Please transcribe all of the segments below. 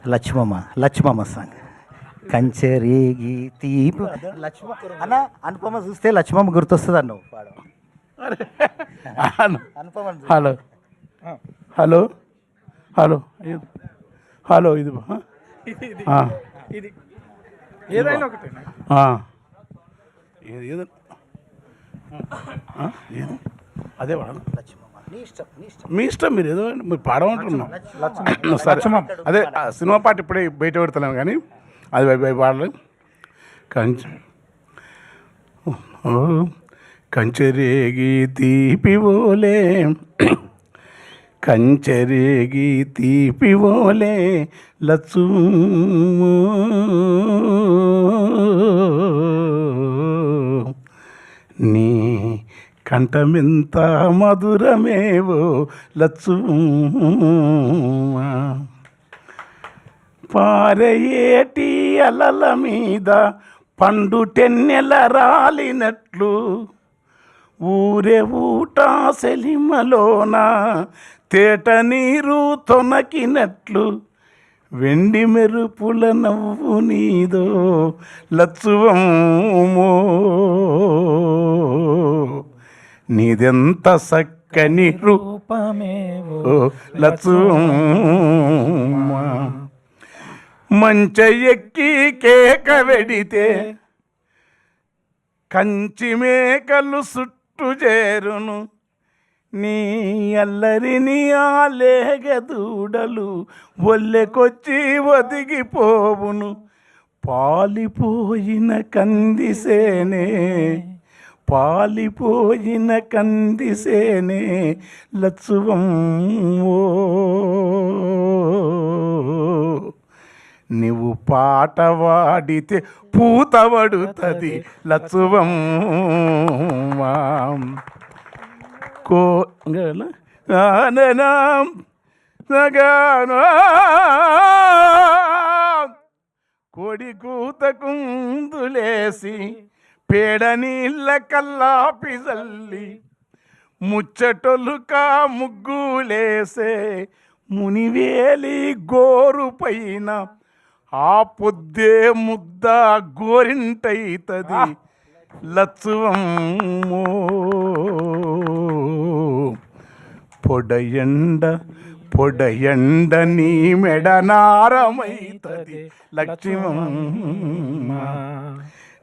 Lakshmamma song కంచెరేగి తీపు అన్న అనుపమ చూస్తే లక్ష్మమ్మ గుర్తొస్తుంది అన్నావు హలో హలో హలో హలో ఇది ఏదైనా ఒకటే అదే వాడు మీ ఇష్టం మీరు ఏదో మీరు పాడమంటున్నాం సరే అదే సినిమా పాట ఇప్పుడే బయట పెడతలేము కానీ అది పాడలేదు కంచెరేగి తీపివోలే కంచెరేగి తీపివోలే లచ్చు నీ కంఠమెంత మధురమేవో లచ్చు పారయేటి అలల మీద పండు టెన్నెల రాలినట్లు ఊరే ఊట సెలిమలోన తేట నీరు తొనకినట్లు వెండి మెరుపుల నవ్వు నీదో లచ్చువమ్మో నీదెంత చక్కని రూపమేవో లచ్చువమ్మా మంచ ఎక్కి కేక వెడితే కంచి మేకలు చుట్టు చేరును నీ అల్లరిని ఆలేగదూడలు ఒల్లెకొచ్చి ఒదిగిపోవును పాలిపోయిన కందిసేనే పాలిపోయిన కందిసేనే లచ్చువమ్మో నువ్వు పాట వాడితే పూతవడుతుంది లచ్చువమ్మా కోడి కూత కుందులేసి పేడ నీళ్ళ కల్లాపి జల్లి ముచ్చటొలుక ముగ్గులేసే మునివేలి గోరు పైన ఆ పొద్దే ముద్ద గోరింటైతది లచ్చువమ్మో పొడయండ నీ మెడనారమైతది లక్ష్మమ్మ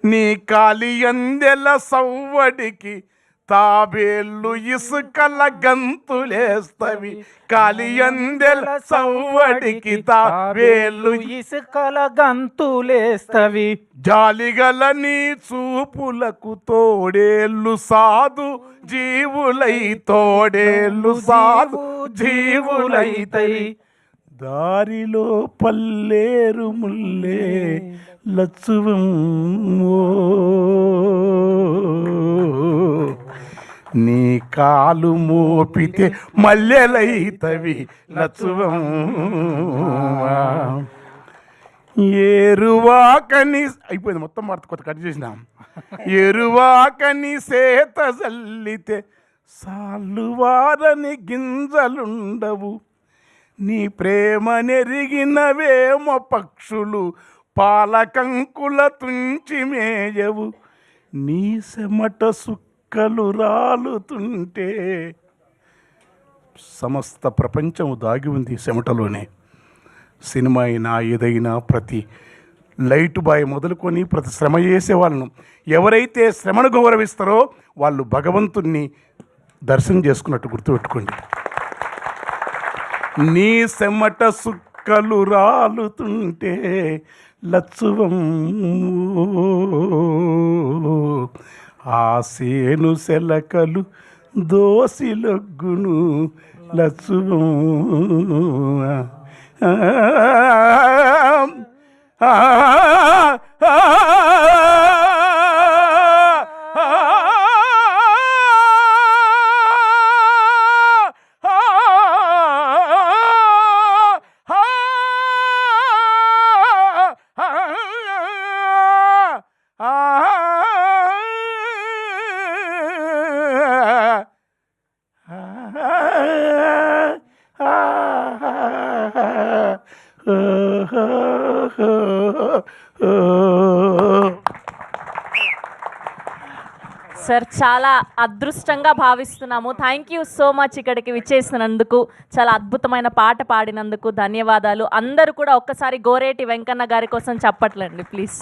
నీ కాలి అందెల సవ్వడికి తాబేళ్ళు ఇసుకల గంతులేస్తవి కాలి అందెల సవ్వడికి తాబేళ్ళు ఇసుకల గంతులేస్తవి జాలిగల నీ చూపులకు తోడేళ్ళు సాధు జీవులై తోడేళ్ళు సాధు జీవులైతై దారిలో పల్లేరు ముల్లే లచ్చువమ్మో నీ కాలు మోపితే మల్లెలైతవి లచ్చువమ్మా ఏరువాకని అయిపోయింది మొత్తం మాట కొత్త కట్ చేసినాం ఎరువాకని సేత జల్లితే సాల్లువారని గింజలుండవు నీ ప్రేమ నెరిగినవేమో పక్షులు పాలకంకుల తుంచి మేయవు నీ చెమట సుక్కలు రాలుతుంటే సమస్త ప్రపంచం దాగి ఉంది చెమటలోనే సినిమా అయినా ఏదైనా ప్రతి లైట్ బాయ్ మొదలుకొని ప్రతి శ్రమ చేసే వాళ్ళను ఎవరైతే శ్రమను గౌరవిస్తారో వాళ్ళు భగవంతుణ్ణి దర్శనం చేసుకున్నట్టు గుర్తుపెట్టుకోండి నీ చెమట సుక్కలు రాలుతుంటే లచ్చువమ్మో ఆ సేను సెలకలు దోసిలొగ్గును లచ్చువమ్మా సార్ చాలా అదృష్టంగా భావిస్తున్నాము. థ్యాంక్ యూ సో మచ్ ఇక్కడికి విచ్చేసినందుకు, చాలా అద్భుతమైన పాట పాడినందుకు ధన్యవాదాలు. అందరూ కూడా ఒక్కసారి గోరేటి వెంకన్న గారి కోసం చప్పట్లండి ప్లీజ్.